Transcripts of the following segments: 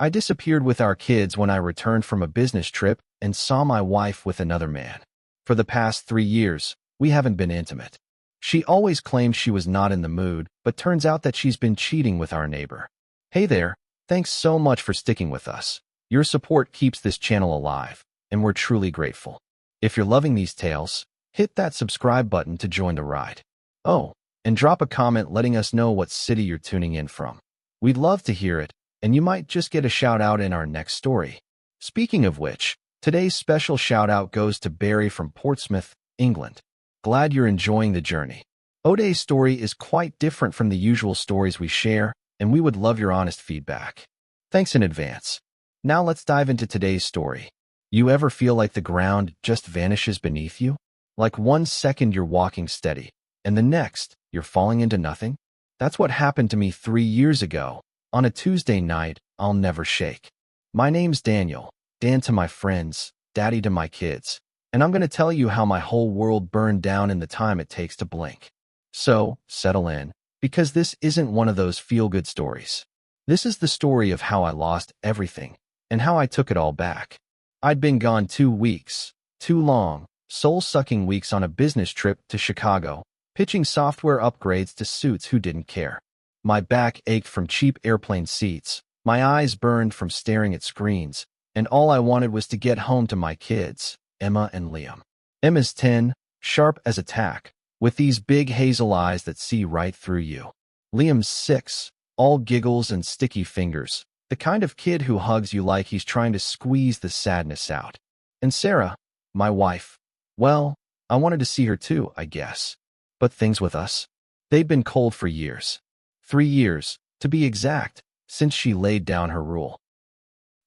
I disappeared with our kids when I returned from a business trip and saw my wife with another man. For the past 3 years, we haven't been intimate. She always claimed she was not in the mood, but turns out that she's been cheating with our neighbor. Hey there, thanks so much for sticking with us. Your support keeps this channel alive, and we're truly grateful. If you're loving these tales, hit that subscribe button to join the ride. Oh, and drop a comment letting us know what city you're tuning in from. We'd love to hear it, and you might just get a shout out in our next story. Speaking of which, today's special shout out goes to Barry from Portsmouth, England. Glad you're enjoying the journey. Oday's story is quite different from the usual stories we share, and we would love your honest feedback. Thanks in advance. Now let's dive into today's story. You ever feel like the ground just vanishes beneath you? Like 1 second you're walking steady, and the next, you're falling into nothing? That's what happened to me 3 years ago, on a Tuesday night I'll never shake. My name's Daniel, Dan to my friends, Daddy to my kids, and I'm going to tell you how my whole world burned down in the time it takes to blink. So, settle in, because this isn't one of those feel-good stories. This is the story of how I lost everything, and how I took it all back. I'd been gone 2 weeks, 2 long, soul-sucking weeks on a business trip to Chicago, pitching software upgrades to suits who didn't care. My back ached from cheap airplane seats, my eyes burned from staring at screens, and all I wanted was to get home to my kids, Emma and Liam. Emma's 10, sharp as a tack, with these big hazel eyes that see right through you. Liam's 6, all giggles and sticky fingers, the kind of kid who hugs you like he's trying to squeeze the sadness out. And Sarah, my wife, well, I wanted to see her too, I guess. But things with us, they'd been cold for years. 3 years, to be exact, since she laid down her rule.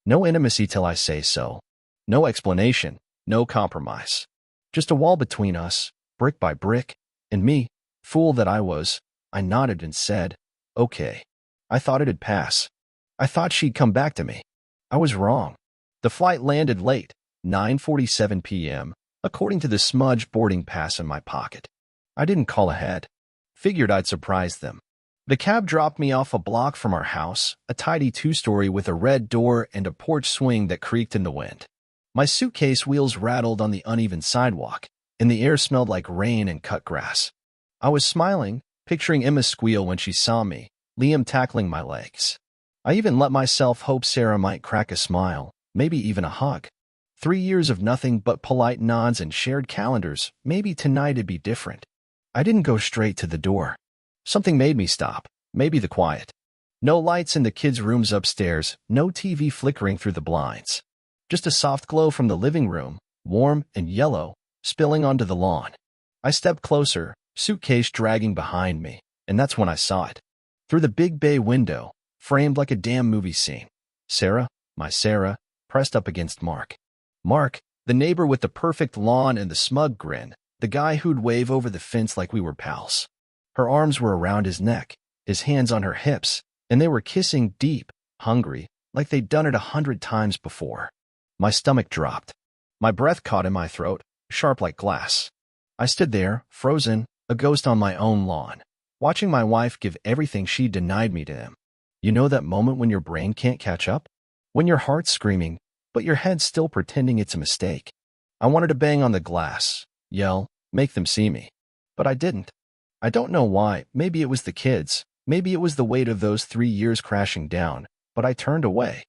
No intimacy till I say so. No explanation, no compromise. Just a wall between us, brick by brick, and me, fool that I was, I nodded and said, okay. I thought it'd pass. I thought she'd come back to me. I was wrong. The flight landed late, 9:47 p.m., according to the smudge boarding pass in my pocket. I didn't call ahead. Figured I'd surprise them. The cab dropped me off a block from our house, a tidy 2-story with a red door and a porch swing that creaked in the wind. My suitcase wheels rattled on the uneven sidewalk, and the air smelled like rain and cut grass. I was smiling, picturing Emma squeal when she saw me, Liam tackling my legs. I even let myself hope Sarah might crack a smile, maybe even a hug. 3 years of nothing but polite nods and shared calendars, maybe tonight it'd be different. I didn't go straight to the door. Something made me stop, maybe the quiet. No lights in the kids' rooms upstairs, no TV flickering through the blinds. Just a soft glow from the living room, warm and yellow, spilling onto the lawn. I stepped closer, suitcase dragging behind me, and that's when I saw it. Through the big bay window, framed like a damn movie scene. Sarah, my Sarah, pressed up against Mark. Mark, the neighbor with the perfect lawn and the smug grin, the guy who'd wave over the fence like we were pals. Her arms were around his neck, his hands on her hips, and they were kissing deep, hungry, like they'd done it 100 times before. My stomach dropped. My breath caught in my throat, sharp like glass. I stood there, frozen, a ghost on my own lawn, watching my wife give everything she denied me to him. You know that moment when your brain can't catch up? When your heart's screaming, but your head's still pretending it's a mistake. I wanted to bang on the glass, yell, make them see me. But I didn't. I don't know why, maybe it was the kids, maybe it was the weight of those 3 years crashing down, but I turned away.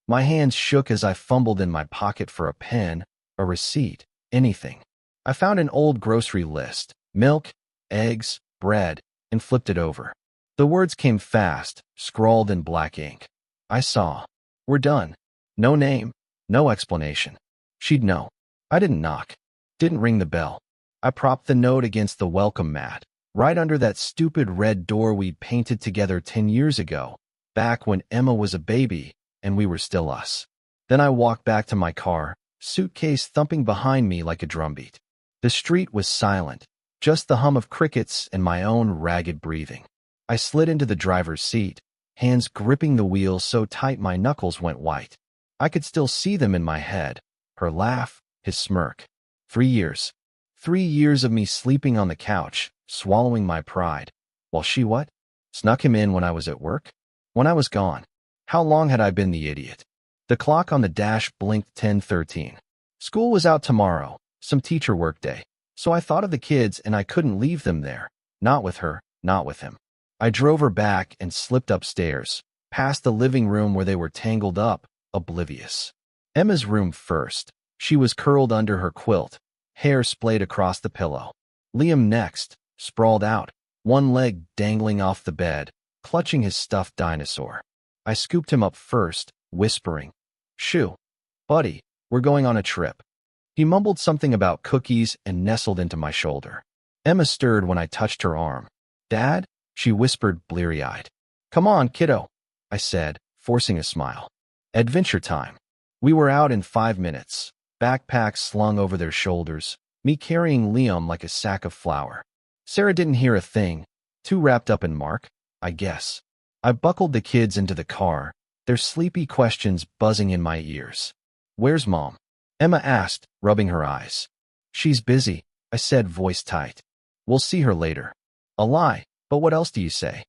My hands shook as I fumbled in my pocket for a pen, a receipt, anything. I found an old grocery list, milk, eggs, bread, and flipped it over. The words came fast, scrawled in black ink. I saw. We're done. No name, no explanation. She'd know. I didn't knock. Didn't ring the bell. I propped the note against the welcome mat, right under that stupid red door we'd painted together 10 years ago, back when Emma was a baby and we were still us. Then I walked back to my car, suitcase thumping behind me like a drumbeat. The street was silent, just the hum of crickets and my own ragged breathing. I slid into the driver's seat, hands gripping the wheel so tight my knuckles went white. I could still see them in my head, her laugh, his smirk. 3 years. 3 years of me sleeping on the couch, swallowing my pride, while she what? Snuck him in when I was at work? When I was gone. How long had I been the idiot? The clock on the dash blinked 10:13. School was out tomorrow, some teacher work day. So I thought of the kids and I couldn't leave them there. Not with her, not with him. I drove her back and slipped upstairs, past the living room where they were tangled up, oblivious. Emma's room first. She was curled under her quilt, hair splayed across the pillow. Liam next, sprawled out, one leg dangling off the bed, clutching his stuffed dinosaur. I scooped him up first, whispering, "Shoo, buddy, we're going on a trip." He mumbled something about cookies and nestled into my shoulder. Emma stirred when I touched her arm. "Dad?" she whispered, bleary-eyed. "Come on, kiddo," I said, forcing a smile. Adventure time. We were out in 5 minutes, backpacks slung over their shoulders, me carrying Liam like a sack of flour. Sarah didn't hear a thing, too wrapped up in Mark, I guess. I buckled the kids into the car, their sleepy questions buzzing in my ears. "Where's Mom?" Emma asked, rubbing her eyes. "She's busy," I said, voice tight. "We'll see her later." A lie, but what else do you say?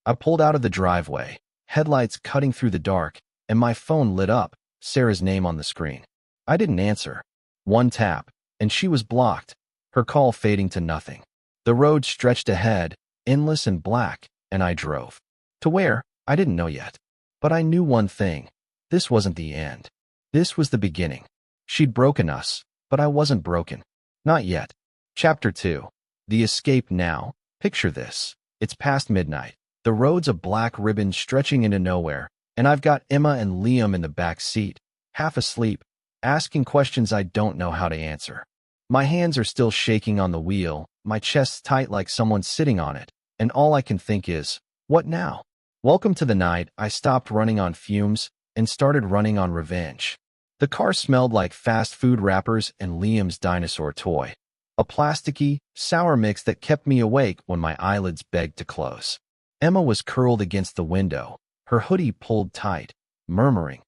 I pulled out of the driveway, headlights cutting through the dark, and my phone lit up, Sarah's name on the screen. I didn't answer. One tap, and she was blocked, her call fading to nothing. The road stretched ahead, endless and black, and I drove. To where? I didn't know yet. But I knew one thing. This wasn't the end. This was the beginning. She'd broken us, but I wasn't broken. Not yet. Chapter 2. The escape now. Picture this. It's past midnight. The road's a black ribbon stretching into nowhere, and I've got Emma and Liam in the back seat, half asleep, asking questions I don't know how to answer. My hands are still shaking on the wheel, my chest tight like someone's sitting on it, and all I can think is, what now? Welcome to the night. I stopped running on fumes and started running on revenge. The car smelled like fast food wrappers and Liam's dinosaur toy, a plasticky, sour mix that kept me awake when my eyelids begged to close. Emma was curled against the window, her hoodie pulled tight, murmuring,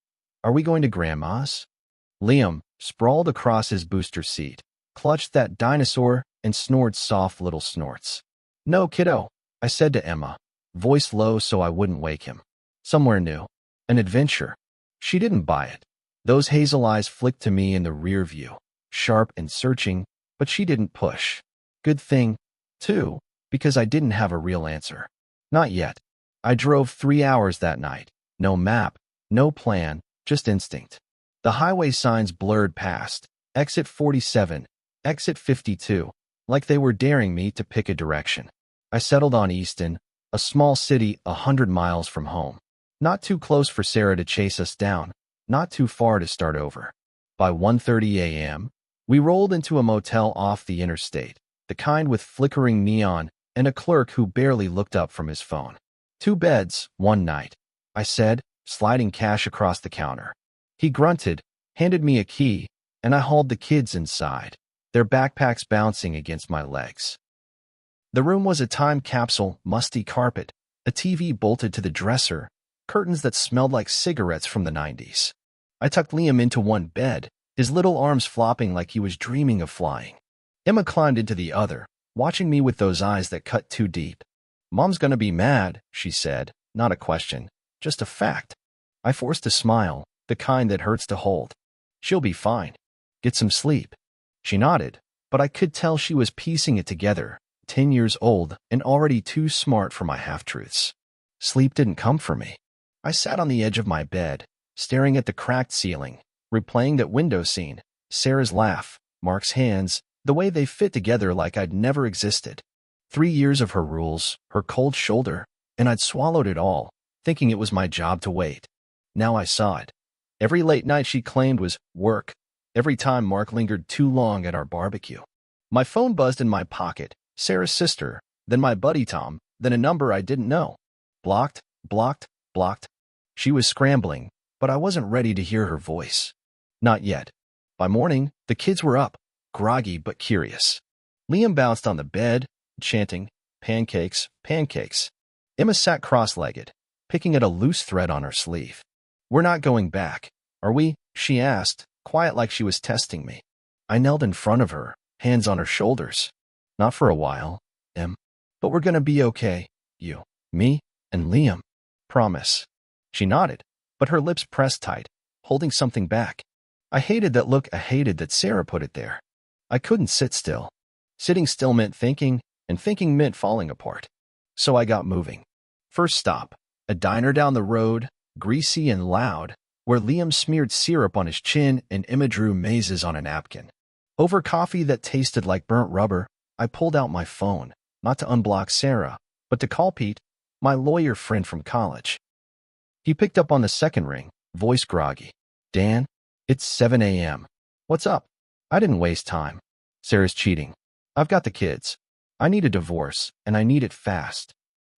"Are we going to Grandma's?" Liam, sprawled across his booster seat, clutched that dinosaur and snored soft little snorts. "No, kiddo," I said to Emma, voice low so I wouldn't wake him. "Somewhere new. An adventure." She didn't buy it. Those hazel eyes flicked to me in the rear view, sharp and searching, but she didn't push. Good thing, too, because I didn't have a real answer. Not yet. I drove 3 hours that night. No map, no plan, just instinct. The highway signs blurred past, exit 47, exit 52, like they were daring me to pick a direction. I settled on Easton, a small city 100 miles from home. Not too close for Sarah to chase us down, not too far to start over. By 1:30 a.m., we rolled into a motel off the interstate, the kind with flickering neon and a clerk who barely looked up from his phone. 2 beds, 1 night, I said, sliding cash across the counter. He grunted, handed me a key, and I hauled the kids inside, their backpacks bouncing against my legs. The room was a time capsule, musty carpet, a TV bolted to the dresser, curtains that smelled like cigarettes from the 90s. I tucked Liam into one bed, his little arms flopping like he was dreaming of flying. Emma climbed into the other, watching me with those eyes that cut too deep. "Mom's gonna be mad," she said, not a question, just a fact. I forced a smile, the kind that hurts to hold. "She'll be fine. Get some sleep." She nodded, but I could tell she was piecing it together, 10 years old and already too smart for my half-truths. Sleep didn't come for me. I sat on the edge of my bed, staring at the cracked ceiling, replaying that window scene, Sarah's laugh, Mark's hands, the way they fit together like I'd never existed. 3 years of her rules, her cold shoulder, and I'd swallowed it all, thinking it was my job to wait. Now I saw it. Every late night she claimed was work. Every time Mark lingered too long at our barbecue. My phone buzzed in my pocket, Sarah's sister, then my buddy Tom, then a number I didn't know. Blocked, blocked, blocked. She was scrambling, but I wasn't ready to hear her voice. Not yet. By morning, the kids were up, groggy but curious. Liam bounced on the bed, chanting, "Pancakes, pancakes." Emma sat cross-legged, picking at a loose thread on her sleeve. "We're not going back, are we?" she asked, quiet like she was testing me. I knelt in front of her, hands on her shoulders. "Not for a while, Em. But we're gonna be okay, you, me, and Liam. Promise." She nodded, but her lips pressed tight, holding something back. I hated that look. I hated that Sarah put it there. I couldn't sit still. Sitting still meant thinking, and thinking meant falling apart. So I got moving. First stop, a diner down the road, greasy and loud, where Liam smeared syrup on his chin and Emma drew mazes on a napkin. Over coffee that tasted like burnt rubber, I pulled out my phone, not to unblock Sarah, but to call Pete, my lawyer friend from college. He picked up on the second ring, voice groggy. Dan, it's 7 a.m. What's up? I didn't waste time. Sarah's cheating. I've got the kids. I need a divorce, and I need it fast.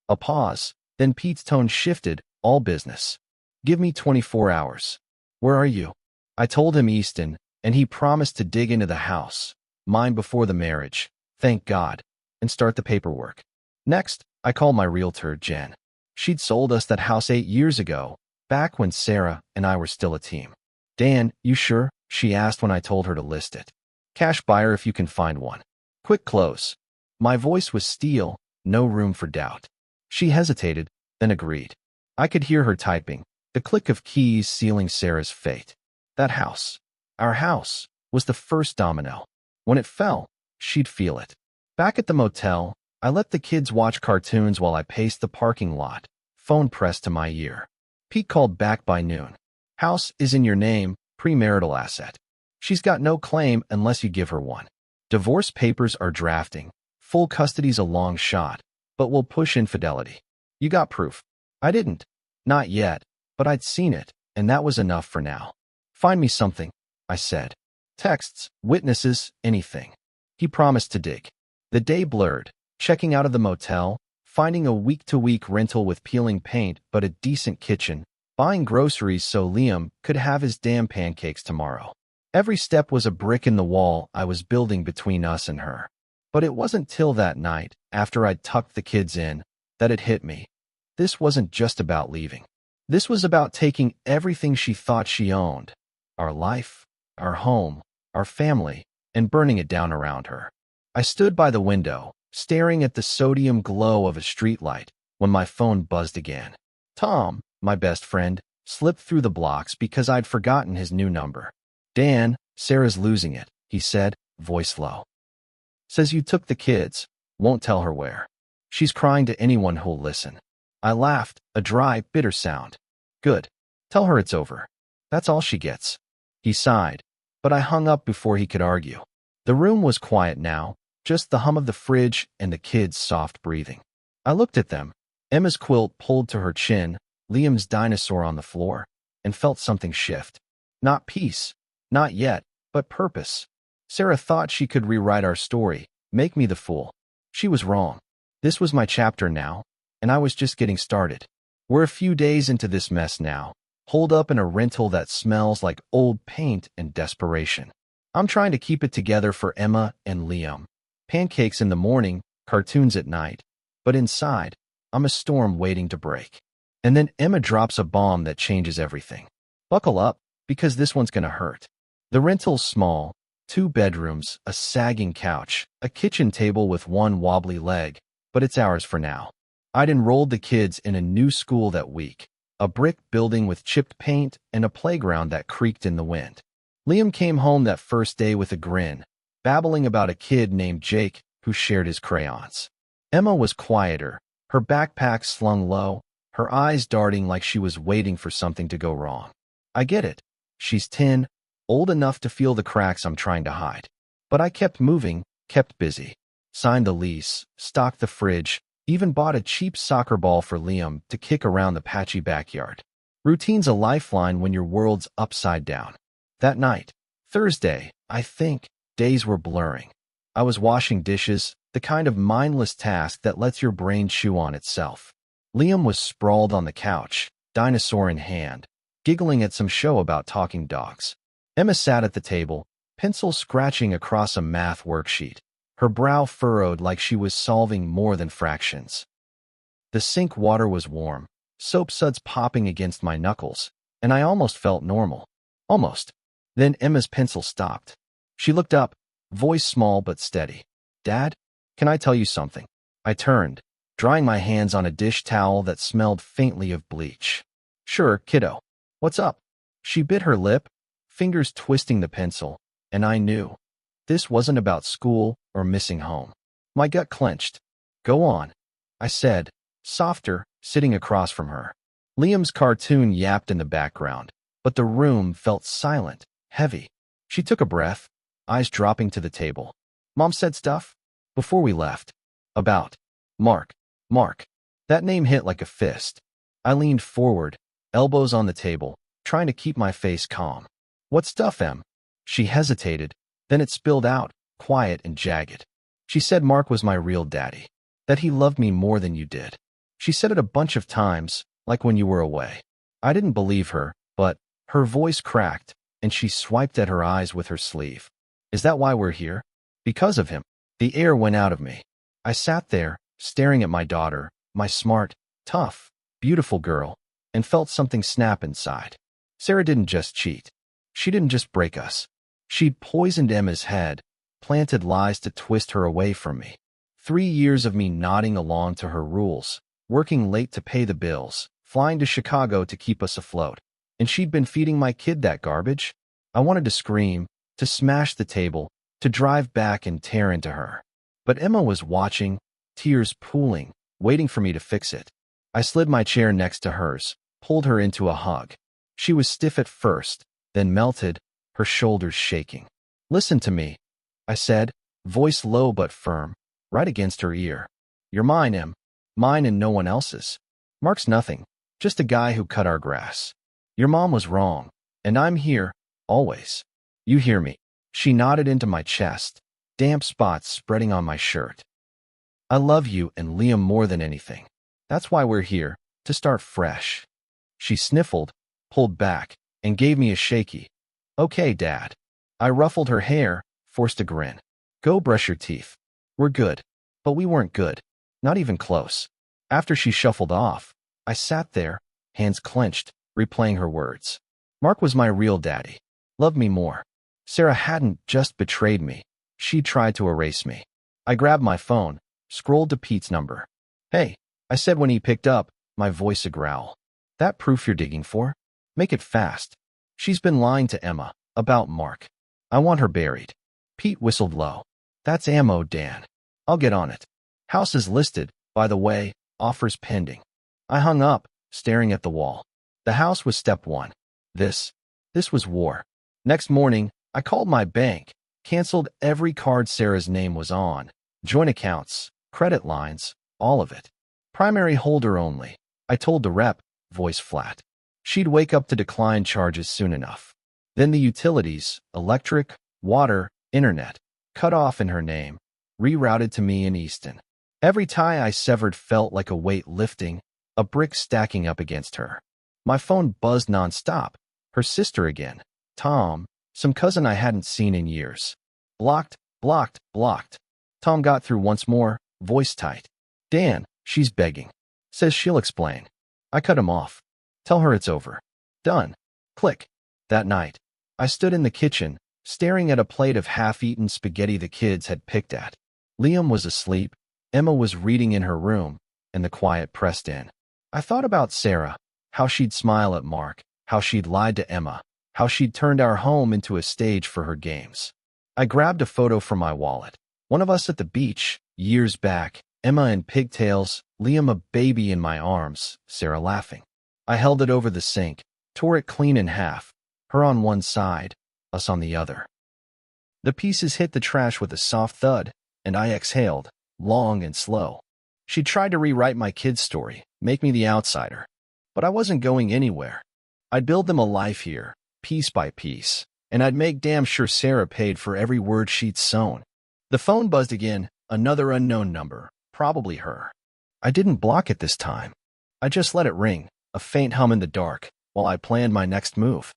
A pause, then Pete's tone shifted, all business. Give me 24 hours. Where are you? I told him Easton, and he promised to dig into the house, mine before the marriage, thank God, and start the paperwork. Next, I called my realtor, Jen. She'd sold us that house 8 years ago, back when Sarah and I were still a team. Dan, you sure? She asked when I told her to list it. Cash buyer if you can find one. Quick close. My voice was steel, no room for doubt. She hesitated, then agreed. I could hear her typing, the click of keys sealing Sarah's fate. That house, our house, was the first domino. When it fell, she'd feel it. Back at the motel, I let the kids watch cartoons while I paced the parking lot, phone pressed to my ear. Pete called back by noon. House is in your name, premarital asset. She's got no claim unless you give her one. Divorce papers are drafting. Full custody's a long shot, but we'll push infidelity. You got proof. I didn't. Not yet, but I'd seen it, and that was enough for now. Find me something, I said. Texts, witnesses, anything. He promised to dig. The day blurred, checking out of the motel, finding a week-to-week rental with peeling paint but a decent kitchen, buying groceries so Liam could have his damn pancakes tomorrow. Every step was a brick in the wall I was building between us and her. But it wasn't till that night, after I'd tucked the kids in, that it hit me. This wasn't just about leaving. This was about taking everything she thought she owned, our life, our home, our family, and burning it down around her. I stood by the window, staring at the sodium glow of a streetlight, when my phone buzzed again. Tom, my best friend, slipped through the blocks because I'd forgotten his new number. Dan, Sarah's losing it, he said, voice low. Says you took the kids, won't tell her where. She's crying to anyone who'll listen. I laughed, a dry, bitter sound. Good. Tell her it's over. That's all she gets. He sighed, but I hung up before he could argue. The room was quiet now, just the hum of the fridge and the kids' soft breathing. I looked at them, Emma's quilt pulled to her chin, Liam's dinosaur on the floor, and felt something shift. Not peace, not yet, but purpose. Sarah thought she could rewrite our story, make me the fool. She was wrong. This was my chapter now, and I was just getting started. We're a few days into this mess now, holed up in a rental that smells like old paint and desperation. I'm trying to keep it together for Emma and Liam. Pancakes in the morning, cartoons at night. But inside, I'm a storm waiting to break. And then Emma drops a bomb that changes everything. Buckle up, because this one's gonna hurt. The rental's small, 2 bedrooms, a sagging couch, a kitchen table with one wobbly leg, but it's ours for now. I'd enrolled the kids in a new school that week, a brick building with chipped paint and a playground that creaked in the wind. Liam came home that first day with a grin, babbling about a kid named Jake who shared his crayons. Emma was quieter, her backpack slung low, her eyes darting like she was waiting for something to go wrong. I get it. She's 10, old enough to feel the cracks I'm trying to hide. But I kept moving, kept busy. Signed the lease, stocked the fridge, even bought a cheap soccer ball for Liam to kick around the patchy backyard. Routine's a lifeline when your world's upside down. That night, Thursday, I think, days were blurring. I was washing dishes, the kind of mindless task that lets your brain chew on itself. Liam was sprawled on the couch, dinosaur in hand, giggling at some show about talking dogs. Emma sat at the table, pencil scratching across a math worksheet, her brow furrowed like she was solving more than fractions. The sink water was warm, soap suds popping against my knuckles, and I almost felt normal. Almost. Then Emma's pencil stopped. She looked up, voice small but steady. Dad, can I tell you something? I turned, drying my hands on a dish towel that smelled faintly of bleach. Sure, kiddo. What's up? She bit her lip, fingers twisting the pencil, and I knew. This wasn't about school or missing home. My gut clenched. Go on, I said, softer, sitting across from her. Liam's cartoon yapped in the background, but the room felt silent, heavy. She took a breath, eyes dropping to the table. Mom said stuff? Before we left. About. Mark. Mark. That name hit like a fist. I leaned forward, elbows on the table, trying to keep my face calm. What stuff, Em? She hesitated, then it spilled out, quiet and jagged. She said Mark was my real daddy, that he loved me more than you did. She said it a bunch of times, like when you were away. I didn't believe her, but her voice cracked, and she swiped at her eyes with her sleeve. Is that why we're here? Because of him. The air went out of me. I sat there, staring at my daughter, my smart, tough, beautiful girl, and felt something snap inside. Sarah didn't just cheat. She didn't just break us. She'd poisoned Emma's head, planted lies to twist her away from me. 3 years of me nodding along to her rules, working late to pay the bills, flying to Chicago to keep us afloat. And she'd been feeding my kid that garbage? I wanted to scream, to smash the table, to drive back and tear into her. But Emma was watching, tears pooling, waiting for me to fix it. I slid my chair next to hers, pulled her into a hug. She was stiff at first, then melted, her shoulders shaking. Listen to me, I said, voice low but firm, right against her ear. You're mine, Em. Mine and no one else's. Mark's nothing, just a guy who cut our grass. Your mom was wrong, and I'm here, always. You hear me. She nodded into my chest, damp spots spreading on my shirt. I love you and Liam more than anything. That's why we're here, to start fresh. She sniffled, pulled back, and gave me a shaky, okay, Dad. I ruffled her hair, forced a grin. Go brush your teeth. We're good. But we weren't good. Not even close. After she shuffled off, I sat there, hands clenched, replaying her words. Mark was my real daddy. Loved me more. Sarah hadn't just betrayed me. She tried to erase me. I grabbed my phone, scrolled to Pete's number. Hey, I said when he picked up, my voice a growl. That proof you're digging for? Make it fast. She's been lying to Emma about Mark. I want her buried. Pete whistled low. That's ammo, Dan. I'll get on it. House is listed, by the way, offers pending. I hung up, staring at the wall. The house was step one. This was war. Next morning, I called my bank, canceled every card Sarah's name was on, joint accounts, credit lines, all of it. Primary holder only. I told the rep, voice flat. She'd wake up to decline charges soon enough. Then the utilities, electric, water, internet, cut off in her name, rerouted to me in Easton. Every tie I severed felt like a weight lifting, a brick stacking up against her. My phone buzzed nonstop. Her sister again. Tom, some cousin I hadn't seen in years. Blocked, blocked, blocked. Tom got through once more, voice tight. Dan, she's begging. Says she'll explain. I cut him off. Tell her it's over. Done. Click. That night, I stood in the kitchen, staring at a plate of half-eaten spaghetti the kids had picked at. Liam was asleep, Emma was reading in her room, and the quiet pressed in. I thought about Sarah, how she'd smile at Mark, how she'd lied to Emma, how she'd turned our home into a stage for her games. I grabbed a photo from my wallet. One of us at the beach, years back, Emma in pigtails, Liam a baby in my arms, Sarah laughing. I held it over the sink, tore it clean in half, her on one side, us on the other. The pieces hit the trash with a soft thud, and I exhaled, long and slow. She tried to rewrite my kid's story, make me the outsider. But I wasn't going anywhere. I'd build them a life here, piece by piece, and I'd make damn sure Sarah paid for every word she'd sown. The phone buzzed again, another unknown number, probably her. I didn't block it this time. I just let it ring, a faint hum in the dark, while I planned my next move.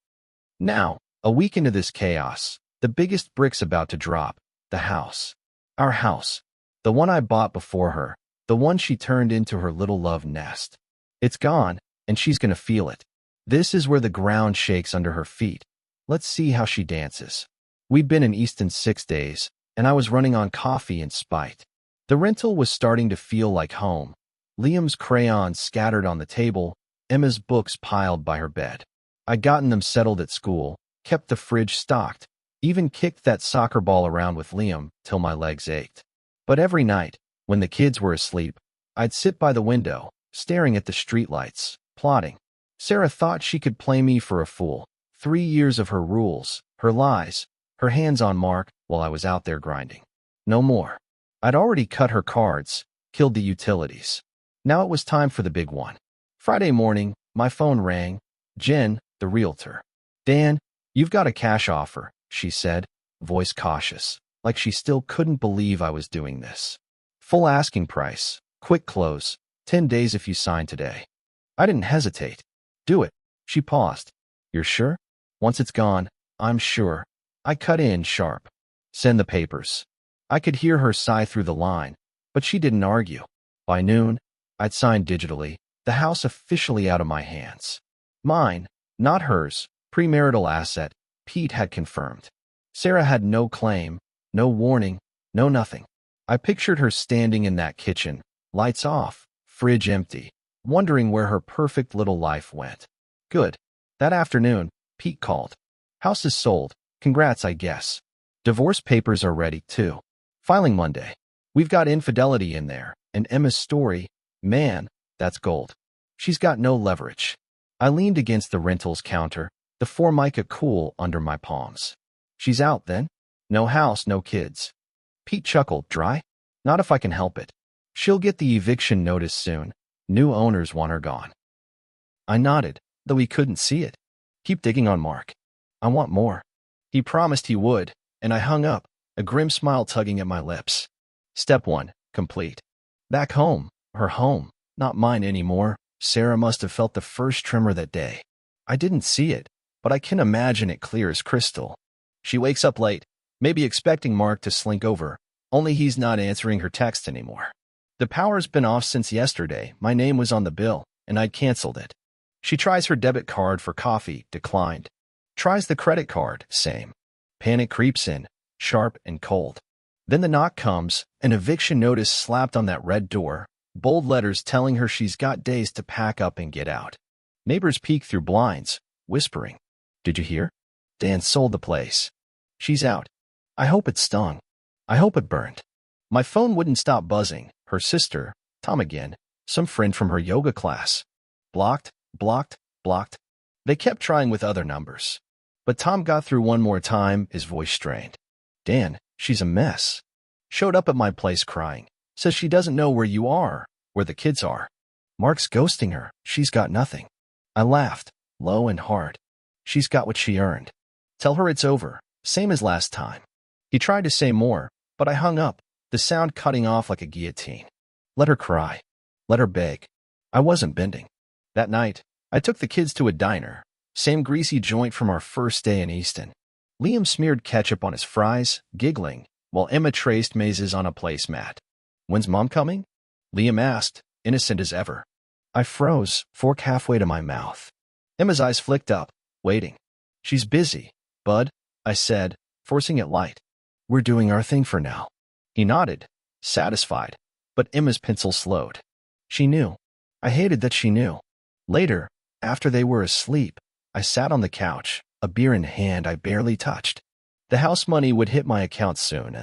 Now, a week into this chaos, the biggest brick's about to drop, the house. Our house. The one I bought before her, the one she turned into her little love nest. It's gone, and she's gonna feel it. This is where the ground shakes under her feet. Let's see how she dances. We'd been in Easton 6 days, and I was running on coffee and spite. The rental was starting to feel like home. Liam's crayons scattered on the table, Emma's books piled by her bed. I'd gotten them settled at school, kept the fridge stocked, even kicked that soccer ball around with Liam till my legs ached. But every night, when the kids were asleep, I'd sit by the window, staring at the streetlights, plotting. Sarah thought she could play me for a fool. 3 years of her rules, her lies, her hands on Mark while I was out there grinding. No more. I'd already cut her cards, killed the utilities. Now it was time for the big one. Friday morning, my phone rang. Jen, the realtor. Dan, you've got a cash offer, she said, voice cautious, like she still couldn't believe I was doing this. Full asking price, quick close, 10 days if you sign today. I didn't hesitate. Do it. She paused. You're sure? Once it's gone, I'm sure. I cut in sharp. Send the papers. I could hear her sigh through the line, but she didn't argue. By noon, I'd signed digitally, the house officially out of my hands. Mine, not hers, premarital asset, Pete had confirmed. Sarah had no claim, no warning, no nothing. I pictured her standing in that kitchen, lights off, fridge empty, wondering where her perfect little life went. Good. That afternoon, Pete called. House is sold. Congrats, I guess. Divorce papers are ready, too. Filing Monday. We've got infidelity in there, and Emma's story, man, that's gold. She's got no leverage. I leaned against the rentals counter, the Formica cool under my palms. She's out, then? No house, no kids. Pete chuckled. Dry? Not if I can help it. She'll get the eviction notice soon. New owners want her gone. I nodded, though he couldn't see it. Keep digging on Mark. I want more. He promised he would, and I hung up, a grim smile tugging at my lips. Step 1, complete. Back home, her home, not mine anymore. Sarah must have felt the first tremor that day. I didn't see it, but I can imagine it clear as crystal. She wakes up late, maybe expecting Mark to slink over, only he's not answering her text anymore. The power's been off since yesterday. My name was on the bill, and I'd canceled it. She tries her debit card for coffee, declined. Tries the credit card, same. Panic creeps in, sharp and cold. Then the knock comes, an eviction notice slapped on that red door, bold letters telling her she's got days to pack up and get out. Neighbors peek through blinds, whispering. Did you hear? Dan sold the place. She's out. I hope it stung. I hope it burned. My phone wouldn't stop buzzing. Her sister, Tom again, some friend from her yoga class. Blocked, blocked, blocked. They kept trying with other numbers. But Tom got through one more time, his voice strained. Dan, she's a mess. Showed up at my place crying. Says she doesn't know where you are, where the kids are. Mark's ghosting her. She's got nothing. I laughed, low and hard. She's got what she earned. Tell her it's over, same as last time. He tried to say more, but I hung up, the sound cutting off like a guillotine. Let her cry. Let her beg. I wasn't bending. That night, I took the kids to a diner, same greasy joint from our first day in Easton. Liam smeared ketchup on his fries, giggling, while Emma traced mazes on a placemat. When's Mom coming? Liam asked, innocent as ever. I froze, fork halfway to my mouth. Emma's eyes flicked up, waiting. She's busy, bud, I said, forcing it light. We're doing our thing for now. He nodded, satisfied, but Emma's pencil slowed. She knew. I hated that she knew. Later, after they were asleep, I sat on the couch, a beer in hand I barely touched. The house money would hit my account soon.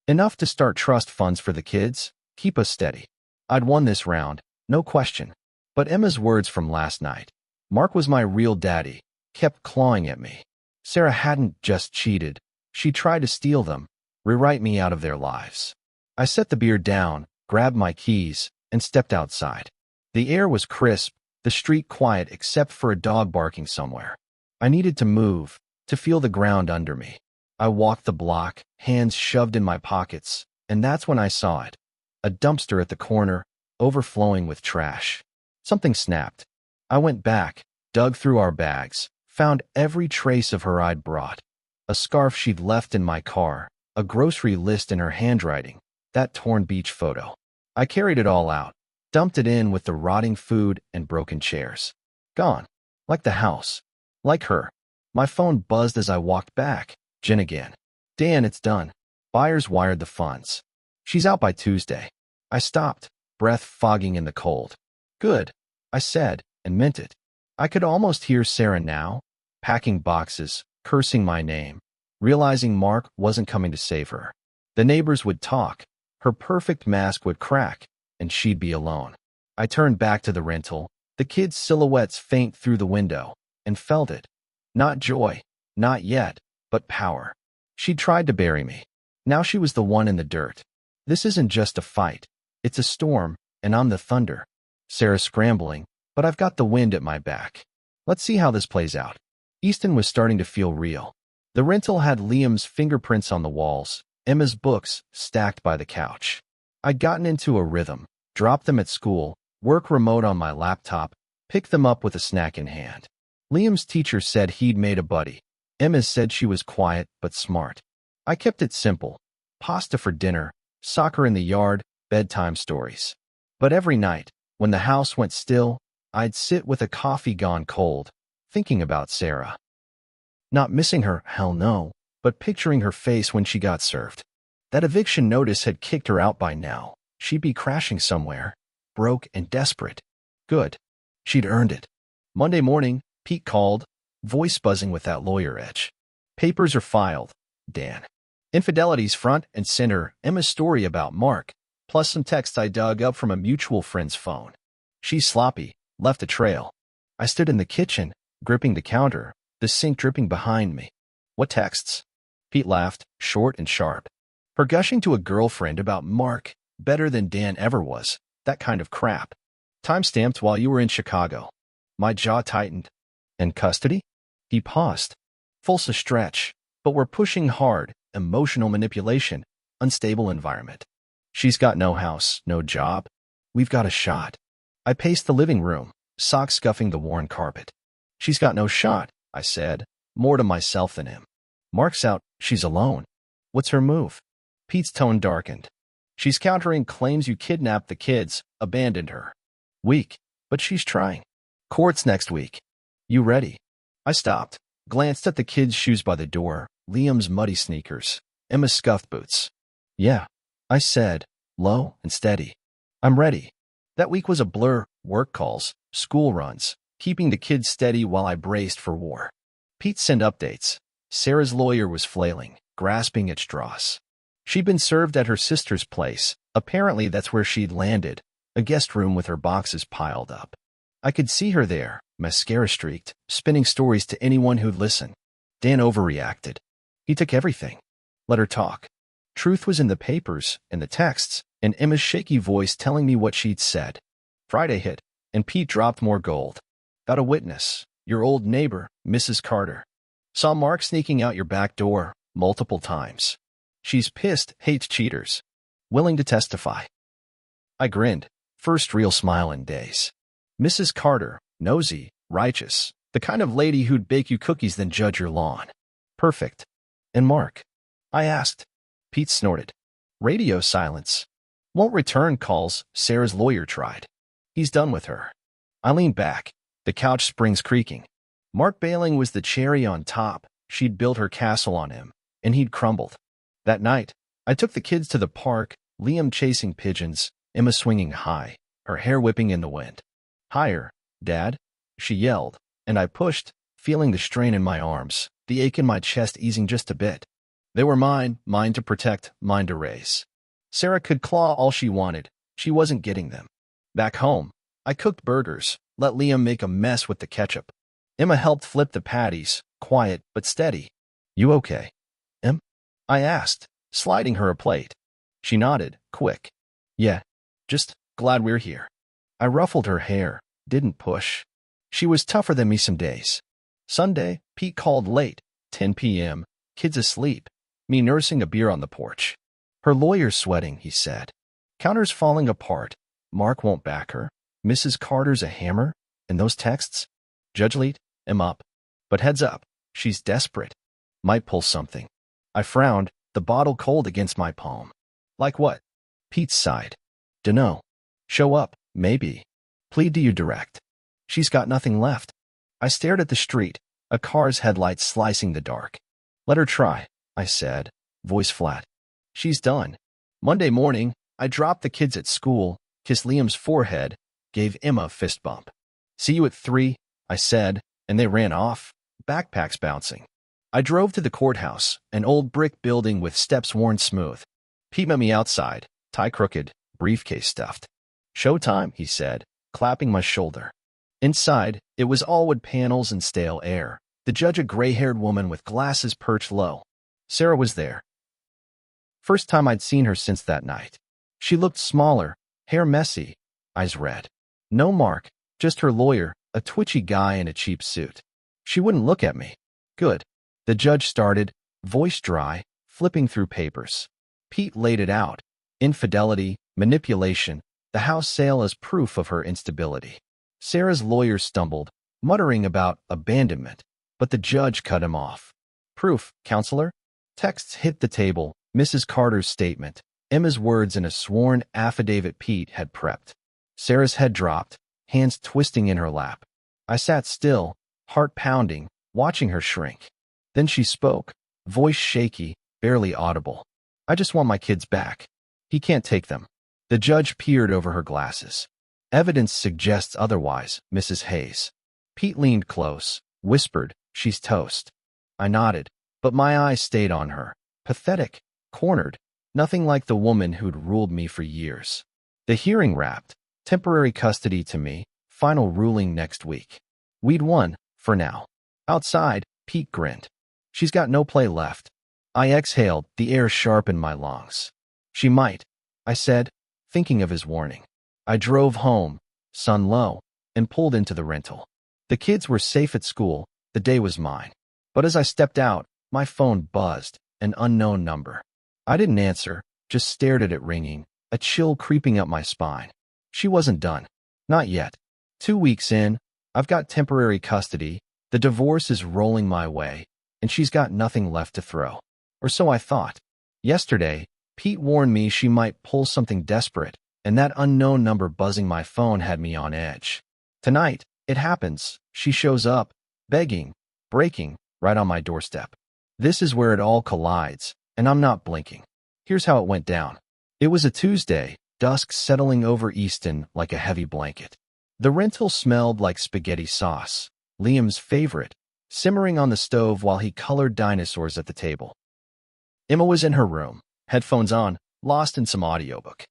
Enough to start trust funds for the kids, keep us steady. I'd won this round, no question. But Emma's words from last night, Mark was my real daddy, kept clawing at me. Sarah hadn't just cheated. She tried to steal them, rewrite me out of their lives. I set the beer down, grabbed my keys, and stepped outside. The air was crisp, the street quiet except for a dog barking somewhere. I needed to move, to feel the ground under me. I walked the block, hands shoved in my pockets, and that's when I saw it. A dumpster at the corner, overflowing with trash. Something snapped. I went back, dug through our bags, found every trace of her I'd brought. A scarf she'd left in my car, a grocery list in her handwriting, that torn beach photo. I carried it all out, dumped it in with the rotting food and broken chairs. Gone. Like the house. Like her. My phone buzzed as I walked back. Jen again. Dan, it's done. Buyers wired the funds. She's out by Tuesday. I stopped, breath fogging in the cold. Good, I said, and meant it. I could almost hear Sarah now, packing boxes, cursing my name, realizing Mark wasn't coming to save her. The neighbors would talk, her perfect mask would crack, and she'd be alone. I turned back to the rental, the kids' silhouettes faint through the window, and felt it. Not joy, not yet, but power. She'd tried to bury me. Now she was the one in the dirt. This isn't just a fight. It's a storm, and I'm the thunder. Sarah's scrambling, but I've got the wind at my back. Let's see how this plays out. Easton was starting to feel real. The rental had Liam's fingerprints on the walls, Emma's books stacked by the couch. I'd gotten into a rhythm, dropped them at school, work remote on my laptop, pick them up with a snack in hand. Liam's teacher said he'd made a buddy. Emma said she was quiet but smart. I kept it simple. Pasta for dinner, soccer in the yard, bedtime stories. But every night, when the house went still, I'd sit with a coffee gone cold, thinking about Sarah. Not missing her, hell no, but picturing her face when she got served. That eviction notice had kicked her out by now. She'd be crashing somewhere, broke and desperate. Good. She'd earned it. Monday morning, Pete called, voice buzzing with that lawyer edge. Papers are filed, Dan. Infidelity's front and center, Emma's story about Mark, plus some texts I dug up from a mutual friend's phone. She's sloppy, left a trail. I stood in the kitchen, gripping the counter, the sink dripping behind me. What texts? Pete laughed, short and sharp. Her gushing to a girlfriend about Mark, better than Dan ever was, that kind of crap. Time-stamped while you were in Chicago. My jaw tightened. And custody? He paused. False a stretch, but we're pushing hard, emotional manipulation, unstable environment. She's got no house, no job. We've got a shot. I paced the living room, socks scuffing the worn carpet. She's got no shot, I said, more to myself than him. Mark's out, she's alone. What's her move? Pete's tone darkened. She's countering claims you kidnapped the kids, abandoned her. Weak, but she's trying. Court's next week. You ready? I stopped, glanced at the kids' shoes by the door, Liam's muddy sneakers, Emma's scuffed boots. Yeah, I said, low and steady. I'm ready. That week was a blur, work calls, school runs, keeping the kids steady while I braced for war. Pete sent updates. Sarah's lawyer was flailing, grasping at straws. She'd been served at her sister's place. Apparently that's where she'd landed, a guest room with her boxes piled up. I could see her there, mascara streaked, spinning stories to anyone who'd listen. Dan overreacted. He took everything. Let her talk. Truth was in the papers, in the texts, and Emma's shaky voice telling me what she'd said. Friday hit, and Pete dropped more gold. Got a witness, your old neighbor, Mrs. Carter. Saw Mark sneaking out your back door, multiple times. She's pissed, hates cheaters. Willing to testify. I grinned, first real smile in days. Mrs. Carter, nosy, righteous, the kind of lady who'd bake you cookies then judge your lawn. Perfect. And Mark? I asked. Pete snorted. Radio silence. Won't return calls, Sarah's lawyer tried. He's done with her. I leaned back, the couch springs creaking. Mark Bailing was the cherry on top. She'd built her castle on him, and he'd crumbled. That night, I took the kids to the park, Liam chasing pigeons, Emma swinging high, her hair whipping in the wind. Higher, Dad, she yelled, and I pushed, feeling the strain in my arms, the ache in my chest easing just a bit. They were mine to protect, mine to raise. Sarah could claw all she wanted. She wasn't getting them. Back home, I cooked burgers, let Liam make a mess with the ketchup. Emma helped flip the patties, quiet but steady. You okay, Em? I asked, sliding her a plate. She nodded, quick. Yeah, just glad we're here. I ruffled her hair, didn't push. She was tougher than me some days. Sunday, Pete called late, 10 p.m., kids asleep, me nursing a beer on the porch. Her lawyer's sweating, he said. Counter's falling apart. Mark won't back her. Mrs. Carter's a hammer. And those texts? Judge Leet, am up. But heads up, she's desperate. Might pull something. I frowned, the bottle cold against my palm. Like what? Pete sighed. Dunno. Show up, maybe. Plead to you direct. She's got nothing left. I stared at the street, a car's headlights slicing the dark. Let her try, I said, voice flat. She's done. Monday morning, I dropped the kids at school, kissed Liam's forehead, gave Emma a fist bump. See you at 3, I said, and they ran off, backpacks bouncing. I drove to the courthouse, an old brick building with steps worn smooth. Pete met me outside, tie crooked, briefcase stuffed. "Showtime," he said, clapping my shoulder. Inside, it was all wood panels and stale air. The judge, a gray-haired woman with glasses perched low. Sarah was there. First time I'd seen her since that night. She looked smaller, hair messy, eyes red. No Mark, just her lawyer, a twitchy guy in a cheap suit. She wouldn't look at me. Good. The judge started, voice dry, flipping through papers. Pete laid it out. Infidelity, manipulation, the house sale as proof of her instability. Sarah's lawyer stumbled, muttering about abandonment, but the judge cut him off. "Proof, counselor?" Texts hit the table, Mrs. Carter's statement, Emma's words in a sworn affidavit Pete had prepped. Sarah's head dropped, hands twisting in her lap. I sat still, heart pounding, watching her shrink. Then she spoke, voice shaky, barely audible. "I just want my kids back. He can't take them." The judge peered over her glasses. "Evidence suggests otherwise, Mrs. Hayes." Pete leaned close, whispered, "She's toast." I nodded, but my eyes stayed on her. Pathetic, cornered, nothing like the woman who'd ruled me for years. The hearing wrapped, temporary custody to me, final ruling next week. We'd won, for now. Outside, Pete grinned. "She's got no play left." I exhaled, the air sharp in my lungs. "She might," I said, thinking of his warning. I drove home, sun low, and pulled into the rental. The kids were safe at school, the day was mine. But as I stepped out, my phone buzzed, an unknown number. I didn't answer, just stared at it ringing, a chill creeping up my spine. She wasn't done. Not yet. 2 weeks in, I've got temporary custody, the divorce is rolling my way, and she's got nothing left to throw. Or so I thought. Yesterday, Pete warned me she might pull something desperate, and that unknown number buzzing my phone had me on edge. Tonight, it happens. She shows up, begging, breaking, right on my doorstep. This is where it all collides, and I'm not blinking. Here's how it went down. It was a Tuesday, dusk settling over Easton like a heavy blanket. The rental smelled like spaghetti sauce, Liam's favorite, simmering on the stove while he colored dinosaurs at the table. Emma was in her room, headphones on, lost in some audiobook.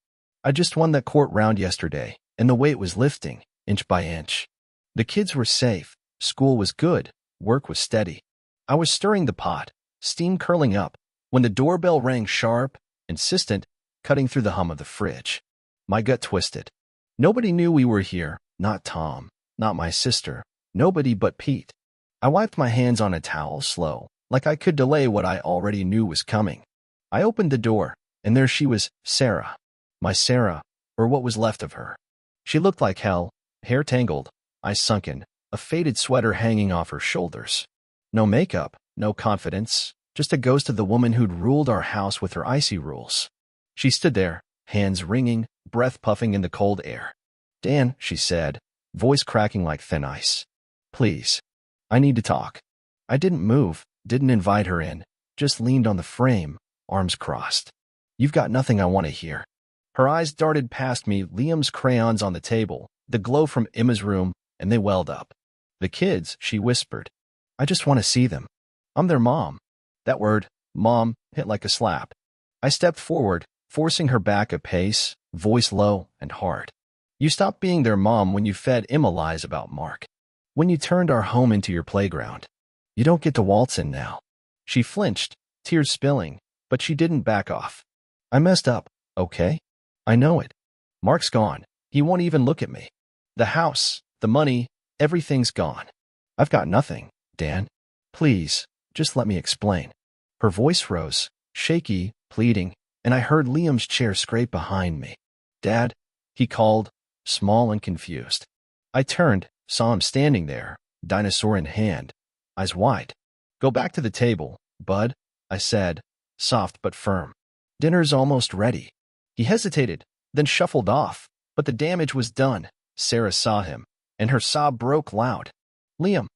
I just won that court round yesterday, and the weight was lifting, inch by inch. The kids were safe, school was good, work was steady. I was stirring the pot, steam curling up, when the doorbell rang sharp, insistent, cutting through the hum of the fridge. My gut twisted. Nobody knew we were here, not Tom, not my sister, nobody but Pete. I wiped my hands on a towel slow, like I could delay what I already knew was coming. I opened the door, and there she was, Sarah. My Sarah, or what was left of her. She looked like hell, hair tangled, eyes sunken, a faded sweater hanging off her shoulders. No makeup, no confidence, just a ghost of the woman who'd ruled our house with her icy rules. She stood there, hands wringing, breath puffing in the cold air. "Dan," she said, voice cracking like thin ice. "Please. I need to talk." I didn't move, didn't invite her in, just leaned on the frame, arms crossed. "You've got nothing I want to hear." Her eyes darted past me, Liam's crayons on the table, the glow from Emma's room, and they welled up. "The kids," she whispered. "I just want to see them. I'm their mom." That word, mom, hit like a slap. I stepped forward, forcing her back a pace, voice low and hard. "You stopped being their mom when you fed Emma lies about Mark. When you turned our home into your playground. You don't get to waltz in now." She flinched, tears spilling, but she didn't back off. "I messed up, okay? I know it. Mark's gone. He won't even look at me. The house, the money, everything's gone. I've got nothing, Dan. Please, just let me explain." Her voice rose, shaky, pleading, and I heard Liam's chair scrape behind me. "Dad," he called, small and confused. I turned, saw him standing there, dinosaur in hand, eyes wide. "Go back to the table, bud," I said, soft but firm. "Dinner's almost ready." He hesitated, then shuffled off, but the damage was done. Sarah saw him, and her sob broke loud. "Liam,"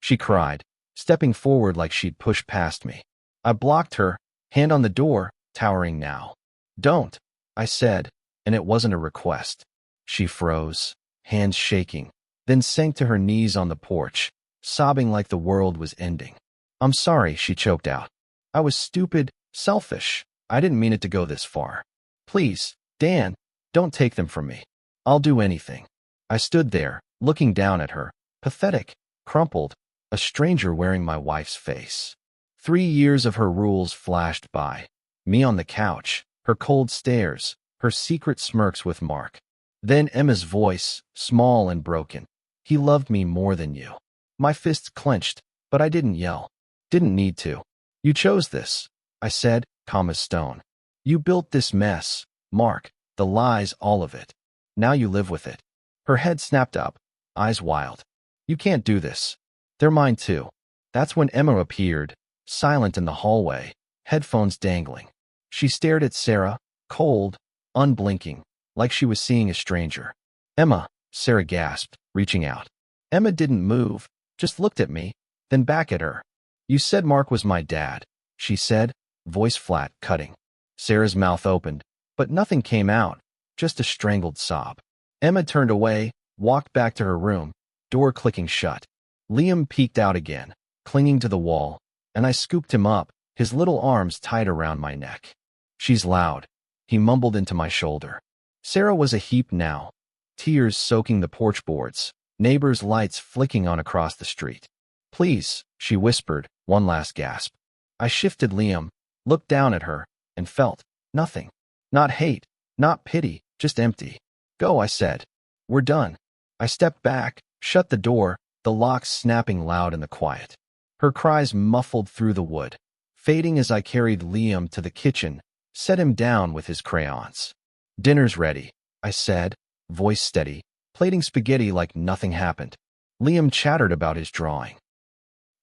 she cried, stepping forward like she'd pushed past me. I blocked her, hand on the door, towering now. "Don't," I said, and it wasn't a request. She froze, hands shaking, then sank to her knees on the porch, sobbing like the world was ending. I'm sorry, she choked out. I was stupid, selfish. I didn't mean it to go this far. Please, Dan, don't take them from me. I'll do anything. I stood there, looking down at her, pathetic, crumpled, a stranger wearing my wife's face. 3 years of her rules flashed by. Me on the couch, her cold stares, her secret smirks with Mark. Then Emma's voice, small and broken. He loved me more than you. My fists clenched, but I didn't yell. Didn't need to. You chose this, I said, calm as stone. You built this mess, Mark, the lies, all of it. Now you live with it. Her head snapped up, eyes wild. You can't do this. They're mine too. That's when Emma appeared, silent in the hallway, headphones dangling. She stared at Sarah, cold, unblinking, like she was seeing a stranger. Emma, Sarah gasped, reaching out. Emma didn't move, just looked at me, then back at her. You said Mark was my dad, she said, voice flat, cutting. Sarah's mouth opened, but nothing came out, just a strangled sob. Emma turned away, walked back to her room, door clicking shut. Liam peeked out again, clinging to the wall, and I scooped him up, his little arms tight around my neck. She's loud, he mumbled into my shoulder. Sarah was a heap now, tears soaking the porch boards, neighbors' lights flicking on across the street. Please, she whispered, one last gasp. I shifted Liam, looked down at her, and felt nothing. Not hate, not pity, just empty. Go, I said. We're done. I stepped back, shut the door, the lock snapping loud in the quiet. Her cries muffled through the wood, fading as I carried Liam to the kitchen, set him down with his crayons. Dinner's ready, I said, voice steady, plating spaghetti like nothing happened. Liam chattered about his drawing.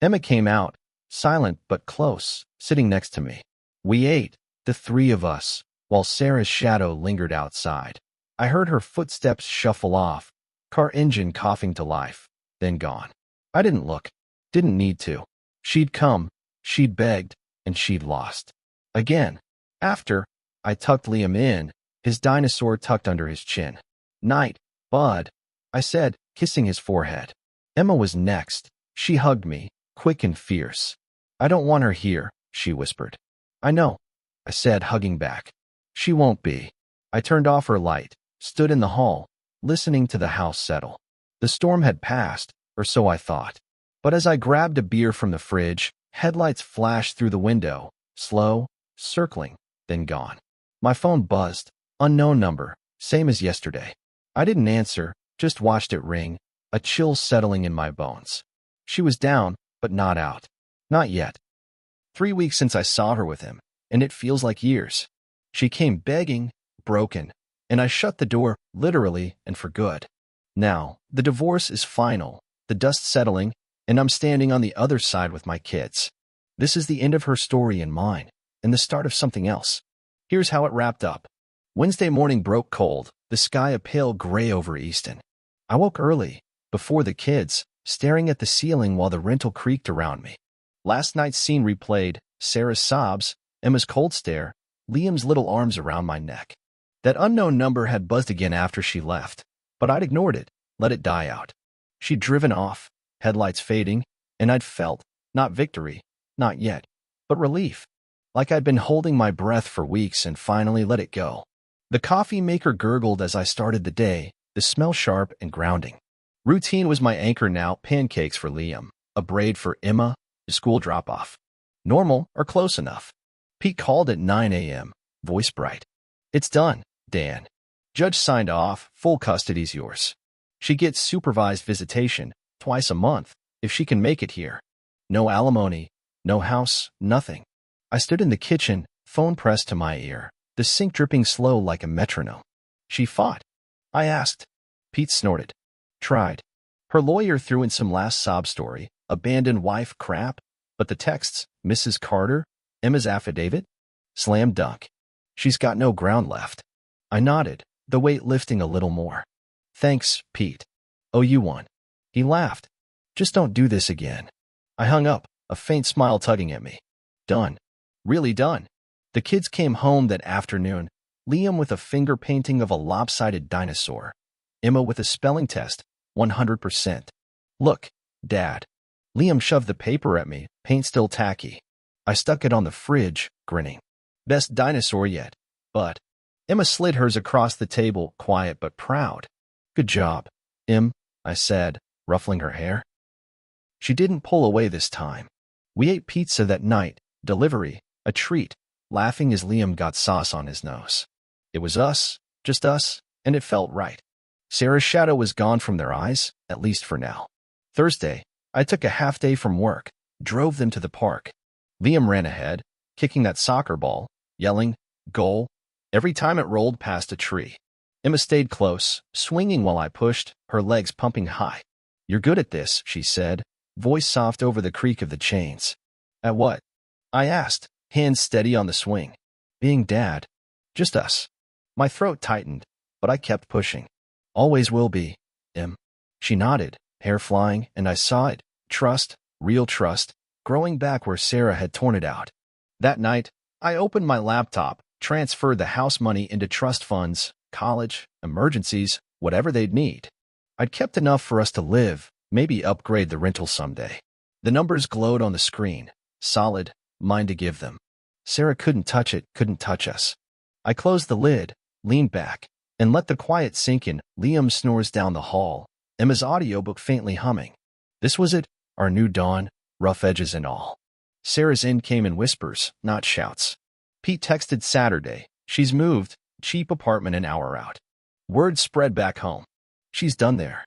Emma came out, silent but close, sitting next to me. We ate, the 3 of us, while Sarah's shadow lingered outside. I heard her footsteps shuffle off, car engine coughing to life, then gone. I didn't look, didn't need to. She'd come, she'd begged, and she'd lost. Again. After, I tucked Liam in, his dinosaur tucked under his chin. Night, bud, I said, kissing his forehead. Emma was next. She hugged me, quick and fierce. I don't want her here, she whispered. I know, I said, hugging back. She won't be. I turned off her light, stood in the hall, listening to the house settle. The storm had passed, or so I thought. But as I grabbed a beer from the fridge, headlights flashed through the window, slow, circling, then gone. My phone buzzed, unknown number, same as yesterday. I didn't answer, just watched it ring, a chill settling in my bones. She was down, but not out. Not yet. 3 weeks since I saw her with him, and it feels like years. She came begging, broken, and I shut the door, literally and for good. Now, the divorce is final, the dust settling, and I'm standing on the other side with my kids. This is the end of her story and mine, and the start of something else. Here's how it wrapped up. Wednesday morning broke cold, the sky a pale gray over Easton. I woke early, before the kids, staring at the ceiling while the rental creaked around me. Last night's scene replayed, Sarah's sobs, Emma's cold stare, Liam's little arms around my neck. That unknown number had buzzed again after she left, but I'd ignored it, let it die out. She'd driven off, headlights fading, and I'd felt, not victory, not yet, but relief. Like I'd been holding my breath for weeks and finally let it go. The coffee maker gurgled as I started the day, the smell sharp and grounding. Routine was my anchor now, pancakes for Liam, a braid for Emma, a school drop-off. Normal or close enough. Pete called at 9 a.m., voice bright. It's done, Dan. Judge signed off, full custody's yours. She gets supervised visitation, twice a month, if she can make it here. No alimony, no house, nothing. I stood in the kitchen, phone pressed to my ear, the sink dripping slow like a metronome. She fought. I asked. Pete snorted. Tried. Her lawyer threw in some last sob story, abandoned wife crap, but the texts, Mrs. Carter, Emma's affidavit? Slam dunk. She's got no ground left. I nodded, the weight lifting a little more. Thanks, Pete. Oh, you won. He laughed. Just don't do this again. I hung up, a faint smile tugging at me. Done. Really done. The kids came home that afternoon, Liam with a finger painting of a lopsided dinosaur, Emma with a spelling test, 100%. Look, Dad. Liam shoved the paper at me, paint still tacky. I stuck it on the fridge, grinning. Best dinosaur yet. But Emma slid hers across the table, quiet but proud. Good job, Em, I said, ruffling her hair. She didn't pull away this time. We ate pizza that night, delivery, a treat, laughing as Liam got sauce on his nose. It was us, just us, and it felt right. Sarah's shadow was gone from their eyes, at least for now. Thursday, I took a half day from work, drove them to the park. Liam ran ahead, kicking that soccer ball, yelling, "Goal," every time it rolled past a tree. Emma stayed close, swinging while I pushed, her legs pumping high. "You're good at this," she said, voice soft over the creak of the chains. "At what?" I asked, hands steady on the swing. "Being Dad. Just us." My throat tightened, but I kept pushing. "Always will be, Em." She nodded, hair flying, and I saw it. Trust, real trust, growing back where Sarah had torn it out. That night, I opened my laptop, transferred the house money into trust funds, college, emergencies, whatever they'd need. I'd kept enough for us to live, maybe upgrade the rental someday. The numbers glowed on the screen, solid, mine to give them. Sarah couldn't touch it, couldn't touch us. I closed the lid, leaned back, and let the quiet sink in. Liam snores down the hall, Emma's audiobook faintly humming. This was it, our new dawn, rough edges and all. Sarah's end came in whispers, not shouts. Pete texted Saturday. She's moved, cheap apartment an hour out. Word spread back home. She's done there.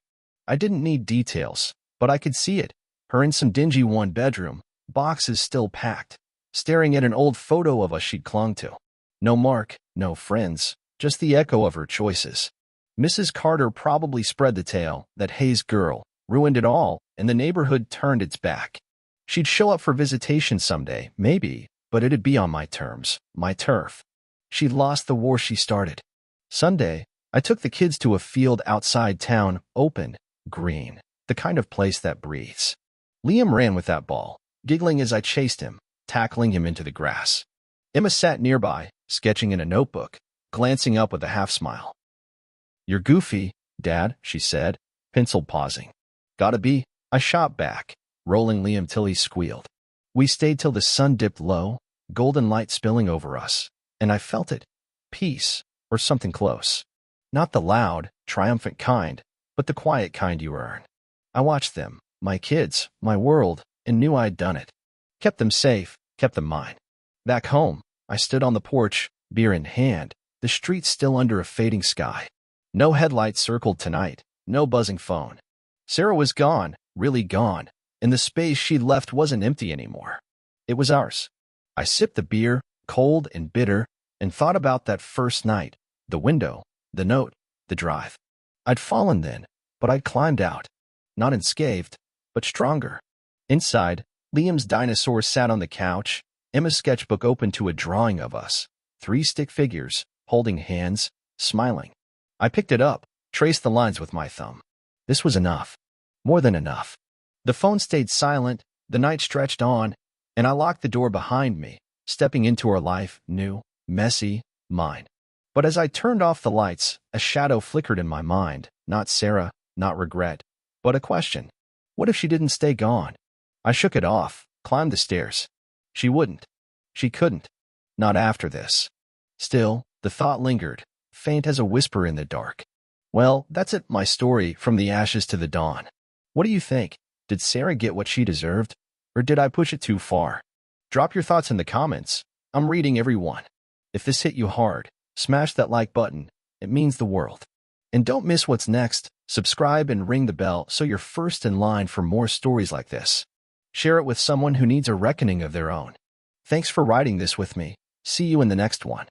I didn't need details, but I could see it. Her in some dingy one-bedroom, boxes still packed, staring at an old photo of us she'd clung to. No mark, no friends, just the echo of her choices. Mrs. Carter probably spread the tale that Hayes girl ruined it all, and the neighborhood turned its back. She'd show up for visitation someday, maybe, but it'd be on my terms, my turf. She'd lost the war she started. Sunday, I took the kids to a field outside town, open, green, the kind of place that breathes. Liam ran with that ball, giggling as I chased him, tackling him into the grass. Emma sat nearby, sketching in a notebook, glancing up with a half-smile. "You're goofy, Dad," she said, pencil pausing. "Gotta be," I shot back, rolling Liam till he squealed. We stayed till the sun dipped low, golden light spilling over us, and I felt it. Peace, or something close. Not the loud, triumphant kind, but the quiet kind you earn. I watched them, my kids, my world, and knew I'd done it. Kept them safe, kept them mine. Back home, I stood on the porch, beer in hand, the street still under a fading sky. No headlights circled tonight, no buzzing phone. Sarah was gone, really gone, and the space she'd left wasn't empty anymore. It was ours. I sipped the beer, cold and bitter, and thought about that first night, the window, the note, the drive. I'd fallen then, but I'd climbed out. Not unscathed, but stronger. Inside, Liam's dinosaur sat on the couch, Emma's sketchbook open to a drawing of us, 3 stick figures, holding hands, smiling. I picked it up, traced the lines with my thumb. This was enough. More than enough. The phone stayed silent, the night stretched on, and I locked the door behind me, stepping into her life, new, messy, mine. But as I turned off the lights, a shadow flickered in my mind, not Sarah, not regret, but a question. What if she didn't stay gone? I shook it off, climbed the stairs. She wouldn't. She couldn't. Not after this. Still, the thought lingered, faint as a whisper in the dark. Well, that's it, my story, from the ashes to the dawn. What do you think? Did Sarah get what she deserved? Or did I push it too far? Drop your thoughts in the comments. I'm reading every one. If this hit you hard, smash that like button. It means the world. And don't miss what's next. Subscribe and ring the bell so you're first in line for more stories like this. Share it with someone who needs a reckoning of their own. Thanks for writing this with me. See you in the next one.